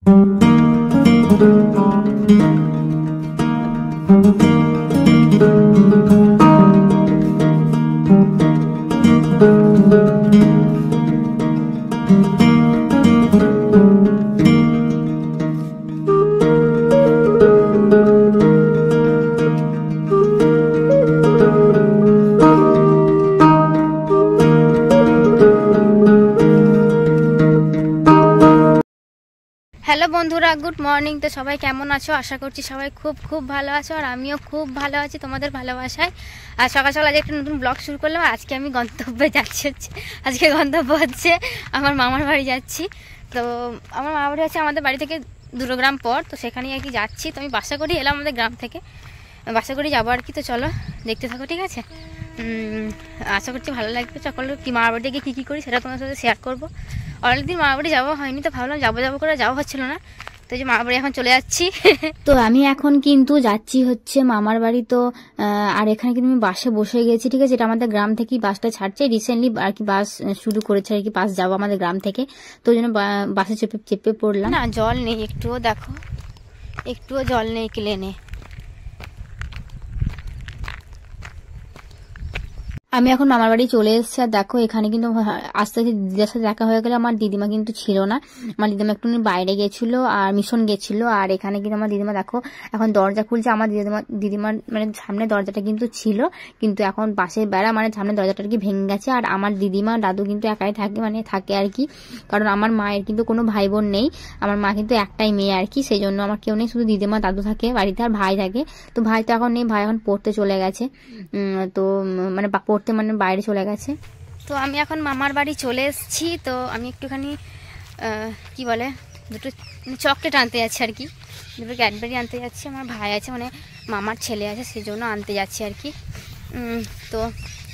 Hello বন্ধুরা, good morning. তো সবাই কেমন আছো? আশা করছি সবাই খুব খুব ভালো আছো, আর আমিও খুব ভালো আছি তোমাদের ভালোবাসায়। আর সকাল সকাল আজ একটা নতুন ব্লগ শুরু করলাম। আজকে আমি গন্তব্যে যাচ্ছি, আজকে গন্তব্য হচ্ছে আমার মামার বাড়ি যাচ্ছি। তো আমার মামার বাড়ি আছে আমাদের বাড়ি থেকে 2 গ্রাম পর, তো সেখানেই আর কি যাচ্ছি। তো আমি বাসা করেই এলাম আমাদের গ্রাম থেকে, বাসা করেই যাবো আর কি। তো চলো দেখতে থাকো, ঠিক আছে? আশা করছি ভালো লাগবে। চলো কি মামার বাড়িতে গিয়ে কী কী করি সেটা তোমার সাথে শেয়ার করবো। অনেকদিন মামার বাড়ি যাওয়া হয়নি, তো ভাবলাম যাবো করে যাওয়া হচ্ছিল না, তো যে মামার বাড়ি এখন চলে যাচ্ছি। তো আমি এখন কিন্তু যাচ্ছি হচ্ছে মামার বাড়ি। তো আর এখানে কিন্তু আমি বাসে বসে গেছি, ঠিক আছে? এটা আমাদের গ্রাম থেকেই বাসটা ছাড়ছে, রিসেন্টলি আর কি বাস শুরু করেছে আর কি, বাস যাবো আমাদের গ্রাম থেকে। তো ওই জন্য বাসে চেপে পড়লাম। না জল নেই, একটুও দেখো, একটুও জল নেই ক্লেনে। আমি এখন মামার বাড়ি চলে এসেছি। আর দেখো এখানে কিন্তু আস্তে আস্তে দিদির সাথে দেখা হয়ে গেলে। আমার দিদিমা কিন্তু ছিল না, আমার দিদিমা একটু বাইরে গেছিল আর মিশন গেছিল। আর এখানে কিন্তু আমার দিদিমা দেখো এখন দরজা খুলছে। আমার দিদিমার মানে সামনে দরজাটা কিন্তু ছিল, কিন্তু এখন বাসের বেড়া মানে সামনে দরজাটা আর কি ভেঙে গেছে। আর আমার দিদিমা দাদু কিন্তু একাই থাকে, মানে থাকে আর কি, কারণ আমার মায়ের কিন্তু কোনো ভাই বোন নেই। আমার মা কিন্তু একটাই মেয়ে আর কি, সেই জন্য আমার কেউ নেই, শুধু দিদিমা দাদু থাকে বাড়িতে, আর ভাই থাকে। তো ভাই তো এখন নেই, ভাই এখন পড়তে চলে গেছে। তো মানে মানে বাইরে চলে গেছে। তো আমি এখন মামার বাড়ি চলে এসেছি। তো আমি একটুখানি কি বলে দুটো চকলেট আনতে যাচ্ছি আর কি, দুটো ক্যাডবেরি আনতে যাচ্ছি। আমার ভাই আছে, মানে মামার ছেলে আছে, সেই জন্য আনতে যাচ্ছি আর কি। তো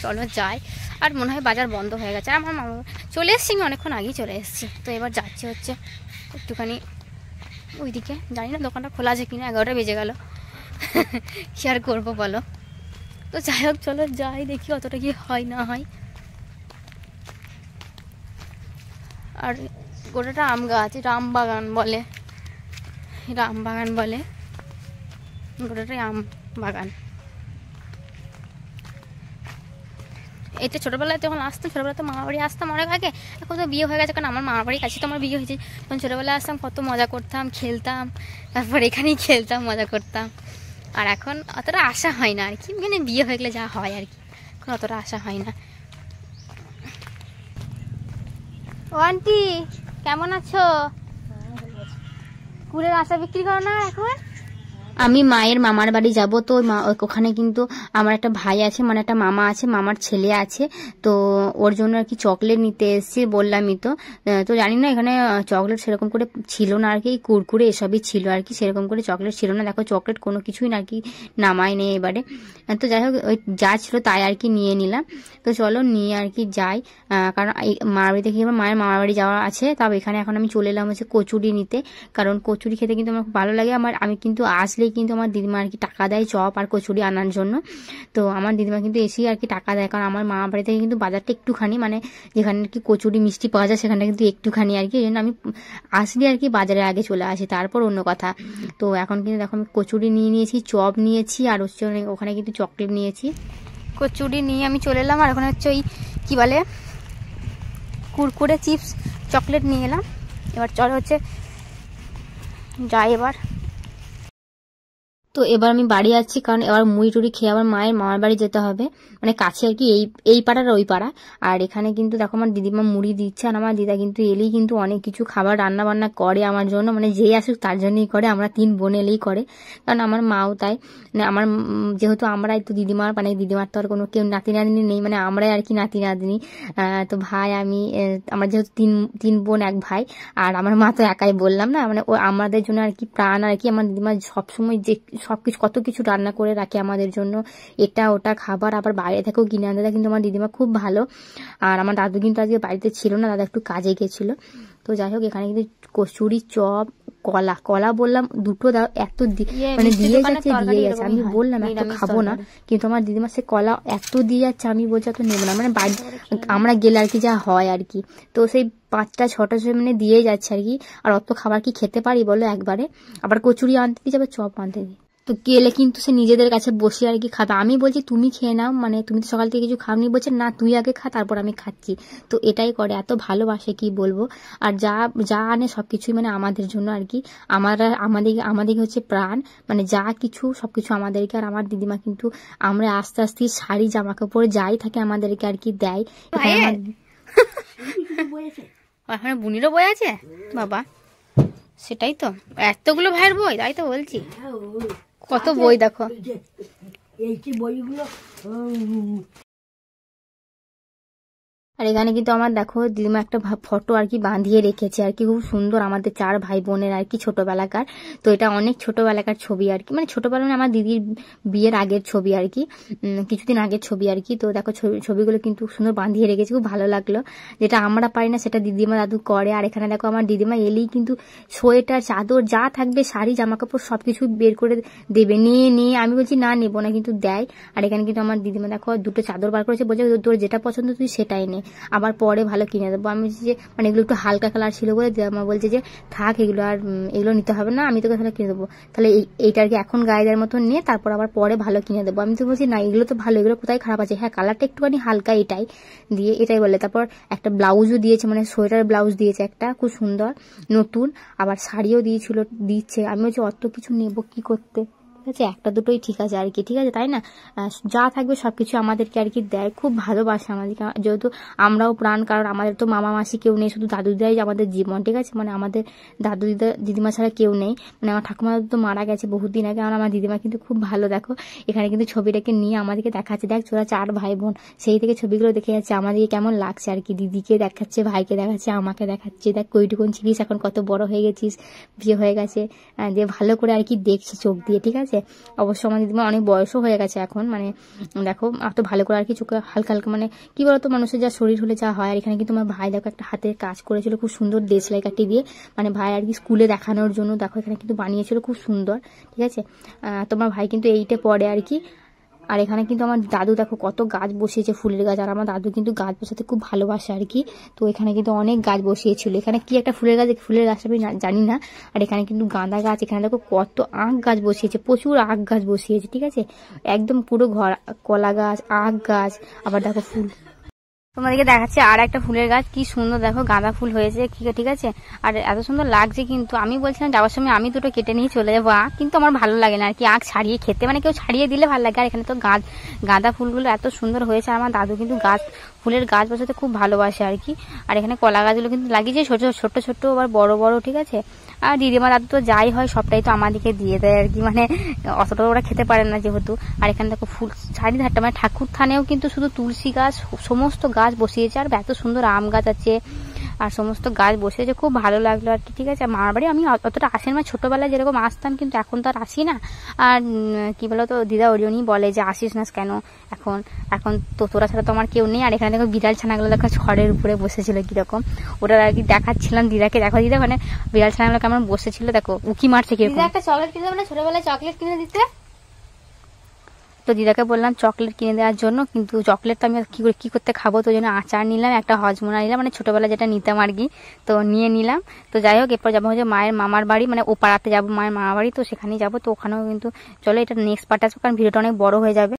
চলো যাই। আর মনে হয় বাজার বন্ধ হয়ে গেছে। আর আমার মামা চলে এসেছি, আমি অনেকক্ষণ আগেই চলে এসেছি। তো এবার যাচ্ছি হচ্ছে একটুখানি ওইদিকে, জানি না দোকানটা খোলা আছে কিনা, 11টা বেজে গেল। কি আর করবো বলো। তো যাই হোক চলো যাই, দেখি অতটা কি হয় না হয়। আর গোটাটা আম গাছ, রামবাগান বলে গোটাটাই আম বাগান। এটা ছোটোবেলায় যখন আসতাম, ছোটোবেলাতে মামার বাড়ি আসতাম অনেক আগে, এখন তো বিয়ে হয়ে গেছে, কারণ আমার মামার বাড়ির কাছে তো আমার বিয়ে হয়েছে। তখন ছোটোবেলায় আসতাম, কত মজা করতাম, খেলতাম, তারপর এখানেই খেলতাম, মজা করতাম। আর এখন অতটা আশা হয় না আর কি, মানে বিয়ে হয়ে গেলে যা হয় আর কি, এখন অতটা আশা হয় না। ও আন্টি কেমন আছো? কুলের আশা বিক্রি করো না এখন? আমি মায়ের মামার বাড়ি যাব। তো ওখানে কিন্তু আমার একটা ভাই আছে, মানে একটা মামা আছে, মামার ছেলে আছে। তো ওর জন্য আর কি চকলেট নিতে এসেছি, বললামই তো। তো জানি না এখানে চকলেট সেরকম করে ছিল না আর কি, কুরকুরে এসবই ছিল আর কি, সেরকম করে চকলেট ছিল না। দেখো চকলেট কোনো কিছুই না আর কি নামায় নেই এবারে। তো যাই হোক ওই যা ছিল তাই আর কি নিয়ে নিলাম। তো চলো নিয়ে আর কি যাই, কারণ এই মামার বাড়ি থেকে মায়ের মামার বাড়ি যাওয়া আছে। তবে এখানে এখন আমি চলে এলাম হচ্ছে কচুরি নিতে, কারণ কচুরি খেতে কিন্তু আমার খুব ভালো লাগে। আমি কিন্তু আসলে কিন্তু আমার দিদিমা আর কি টাকা দেয় চপ আর কচুরি আনার জন্য। তো আমার দিদিমা কিন্তু এসেই আর কি টাকা দেয়, কারণ আমার মামার বাড়ি থেকে কিন্তু বাজারটা একটুখানি, মানে যেখানে আর কি কচুরি মিষ্টি পাওয়া যায় সেখানটা কিন্তু একটুখানি আর কি, এই জন্য আমি আসলে আর কি বাজারে আগে চলে আসি, তারপর অন্য কথা। তো এখন কিন্তু দেখো আমি কচুরি নিয়ে নিয়েছি, চপ নিয়েছি, আর হচ্ছে ওখানে কিন্তু চকলেট নিয়েছি। কচুরি নিয়ে আমি চলে এলাম, আর ওখানে হচ্ছে ওই কী বলে কুরকুরে চিপস চকলেট নিয়ে এলাম। এবার চলো হচ্ছে যাই এবার। তো এবার আমি বাড়ি যাচ্ছি, কারণ এবার মুড়ি টুড়ি খেয়ে আবার মায়ের মামার বাড়ি যেতে হবে, মানে কাছে আর কি, এই পাড়ার ওই পাড়া। আর এখানে কিন্তু দেখো আমার দিদিমা মুড়ি দিচ্ছে, আর আমার দিদা কিন্তু এলেই কিন্তু অনেক কিছু খাবার রান্না বান্না করে আমার জন্য, মানে যেই আসুক তার জন্যই করে। আমরা 3 বোন এলেই করে, কারণ আমার মাও তাই, মানে আমার যেহেতু আমরাই তো দিদিমার, মানে দিদিমার তো আর কোনো কেউ নাতি নাতনি নেই, মানে আমরাই আর কি নাতি নাতনি। তো ভাই আমি, আমরা যেহেতু তিন বোন 1 ভাই, আর আমার মা তো একাই বললাম না, মানে ও আমাদের জন্য আর কি প্রাণ আর কি। আমার দিদিমা সবসময় যে সবকিছু কত কিছু রান্না করে রাখে আমাদের জন্য, এটা ওটা খাবার, আবার বাইরে থেকেও কিনে আনতে দেয়। কিন্তু আমার দিদিমা খুব ভালো। আর আমার দাদু কিন্তু আজকে বাড়িতে ছিল না, দাদা একটু কাজে গেছিল। তো যাই হোক এখানে কিন্তু কচুরি, চপ, কলা বললাম দুটো দাও, এত মানে দিয়ে যাচ্ছে। আমি বললাম এত খাবো না, কিন্তু আমার দিদিমা সে কলা এত দিয়ে যাচ্ছে, আমি বলছি এত নেবো না, মানে আমরা গেলে আর কি যা হয় আর কি। তো সেই 5টা 6টা মানে দিয়ে যাচ্ছে আর কি। আর অত খাবার কি খেতে পারি বলো একবারে? আবার কচুরি আনতে দিই, আবার চপ আনতে দিই। তো গেলে কিন্তু সে নিজেদের কাছে বসে আর কি খাবে। আমি বলছি তুমি খেয়ে নাও, মানে তুমি তো সকাল থেকে কিছু খাওনি, বলছে না তুই আগে খা তারপর আমি খাচ্ছি। তো এটাই করে, এত ভালোবাসে কি বলবো। আর যা যা আনে সবকিছুই মানে আমাদের জন্য আর কি। আমাদের হচ্ছে প্রাণ, মানে যা কিছু সবকিছু আমাদেরকে। আর আমার দিদিমা কিন্তু আমরা আস্তে আস্তে শাড়ি জামা কাপড় যাই থাকে আমাদেরকে আর কি দেয়। এখানে বুনিরও বই আছে বাবা, সেটাই তো এতগুলো ভাইয়ের বই, তাই তো বলছি কত বই দেখো। এই বইগুলো আর এখানে কিন্তু আমার দেখো দিদিমা একটা ফটো আর কি বাঁধিয়ে রেখেছে আর কি, খুব সুন্দর। আমাদের 4 ভাই বোনের আর কি ছোটবেলাকার। তো এটা অনেক ছোটবেলাকার ছবি আর কি, মানে ছোটবেলা মানে আমার দিদির বিয়ের আগের ছবি আর কি, কিছুদিন আগের ছবি আর কি। তো দেখো ছবিগুলো কিন্তু সুন্দর বাঁধিয়ে রেখেছে, খুব ভালো লাগলো। যেটা আমরা পারি না সেটা দিদিমা দাদু করে। আর এখানে দেখো আমার দিদিমা এলেই কিন্তু সোয়েটার চাদর যা থাকবে শাড়ি জামা কাপড় সবকিছু বের করে দেবে, নিয়ে আমি বলছি না নেবো না, কিন্তু দেয়। আর এখানে কিন্তু আমার দিদিমা দেখো 2টো চাদর বার করেছে, বলছে তোর যেটা পছন্দ তুই সেটাই নে, আবার পরে ভালো কিনে দেবো। আমি বলছি যে মানে এগুলো একটু হালকা কালার ছিল বলে আমার বলছে যে থাক এগুলো আর এগুলো নিতে হবে না, আমি তোকে তাহলে কিনে দেবো। তাহলে এইটা আর কি এখন গায়ে দেওয়ার মতন নিয়ে তারপর আবার পরে ভালো কিনে দেবো। আমি তো বলছি না এগুলো তো ভালো, এগুলো কোথায় খারাপ আছে, হ্যাঁ কালারটা একটুখানি হালকা এটাই দিয়ে, এটাই বলে। তারপর একটা ব্লাউজও দিয়েছে, মানে সোয়েটার ব্লাউজ দিয়েছে একটা খুব সুন্দর নতুন, আবার শাড়িও দিচ্ছে। আমি বলছি অত কিছু নেবো কি করতে, ঠিক আছে একটা দুটোই ঠিক আছে আর কি, ঠিক আছে তাই না। যা থাকবে সবকিছু আমাদেরকে আর কি দেয়, খুব ভালোবাসে আমাদেরকে, যেহেতু আমরাও প্রাণ। কারণ আমাদের তো মামা মাসি কেউ নেই, শুধু দাদু দিদাই আমাদের জীবন, ঠিক আছে। মানে আমাদের দাদু দিদিমা ছাড়া কেউ নেই, মানে আমার ঠাকুমা তো মারা গেছে বহুদিন আগে। আর আমার দিদিমা কিন্তু খুব ভালো, দেখো এখানে কিন্তু ছবিটাকে নিয়ে আমাদেরকে দেখাচ্ছে, দেখ তোরা 4 ভাই বোন, সেই থেকে ছবিগুলো দেখে যাচ্ছে আমাদেরকে কেমন লাগছে আর কি। দিদিকে দেখাচ্ছে, ভাইকে দেখাচ্ছে, আমাকে দেখাচ্ছে, দেখ কইটুকুন ছিলিস এখন কত বড় হয়ে গেছিস, বিয়ে হয়ে গেছে, দিয়ে ভালো করে আর কি দেখছি চোখ দিয়ে, ঠিক আছে। অবশ্য আমার দিদিমা অনেক বয়সও হয়ে গেছে এখন, মানে দেখো এত ভালো করে আর কি চোখে হালকা হালকা, মানে কি বলতো মানুষের যা শরীর হলে যা হয়। আর এখানে কিন্তু আমার ভাই দেখো একটা হাতের কাজ করেছিল খুব সুন্দর, দেশলাই কাটি দিয়ে, মানে ভাই আর কি স্কুলে দেখানোর জন্য দেখো এখানে কিন্তু বানিয়েছিল খুব সুন্দর, ঠিক আছে। তোমার ভাই কিন্তু 8-এ পড়ে আর কি। আর এখানে কিন্তু আমার দাদু দেখো কত গাছ বসিয়েছে, ফুলের গাছ। আর আমার দাদু কিন্তু গাছ বসাতে খুব ভালোবাসে আর কি। তো এখানে কিন্তু অনেক গাছ বসিয়েছিল, এখানে কি একটা ফুলের গাছ আমি জানি না। আর এখানে কিন্তু গাঁদা গাছ, এখানে দেখো কত আখ গাছ বসিয়েছে, প্রচুর আখ গাছ বসিয়েছে, ঠিক আছে। একদম পুরো ঘর, কলা গাছ, আখ গাছ, আবার দেখো ফুল। তোমাদেরকে দেখাচ্ছে আর একটা ফুলের গাছ, কি সুন্দর দেখো গাঁদা ফুল হয়েছে, ঠিক আছে। আর এত সুন্দর লাগছে, কিন্তু আমি বলছিলাম যাওয়ার সময় আমি দুটো কেটে নিয়ে চলে যাবো আখ, কিন্তু আমার ভালো লাগে না আর কি আখ ছাড়িয়ে খেতে, মানে কেউ ছাড়িয়ে দিলে ভালো লাগে। আর এখানে তো গাঁদা ফুলগুলো এত সুন্দর হয়েছে। আমার দাদু কিন্তু ফুলের গাছ বসাতে খুব ভালোবাসে আর কি। আর এখানে কলা গাছগুলো কিন্তু লাগিয়েছে ছোট ছোট আবার বড় বড়, ঠিক আছে। আর দিদিমা দাদু তো যাই হয় সবটাই তো আমাদেরকে দিয়ে দেয় আর কি, মানে অতটা ওরা খেতে পারে না যেহেতু। আর এখানে দেখো ফুল চারিধারটা, মানে ঠাকুর থানেও কিন্তু শুধু তুলসী গাছ, সমস্ত গাছ বসিয়েছে। আর এত সুন্দর আম গাছ আছে, আর সমস্ত গাছ বসেছে, খুব ভালো লাগলো আর কি, ঠিক আছে। মামার বাড়ি আমি অতটা আসেন, মানে ছোটবেলায় যেরকম আসতাম, কিন্তু এখন তো আর আসি না। আর কি বলতো দিদা ওরিয়নই বলে যে আসিস না কেন এখন তো তোরা ছাড়া তো আমার কেউ নেই। আর এখানে দেখো বিড়াল ছানাগুলো দেখো ছড়ের উপরে বসেছিল কিরকম, ওটা আর কি দেখাচ্ছিলাম দিদাকে, দেখো দিদা মানে বিড়াল ছানাগুলো কেমন বসেছিল, দেখো উকি মারছে কি। একটা চকলেট কিনে দেবে না, ছোটবেলায় চকলেট কিনে দিতে। তো দিদাকে বললাম চকলেট কিনে দেওয়ার জন্য, কিন্তু চকলেট তো আমি কি করতে খাবো, তো জন্য আচার নিলাম, একটা হজমোনা নিলাম, মানে ছোটবেলায় যেটা নিতাম আর কি, তো নিয়ে নিলাম। তো যাই হোক এরপর যাবো হচ্ছে মায়ের মামার বাড়ি, মানে ও পাড়াতে যাবো মায়ের মামার বাড়ি, তো সেখানেই যাবো। তো ওখানেও কিন্তু চলো এটা নেক্সট পার্ট আসবো, কারণ ভিডিওটা অনেক বড় হয়ে যাবে।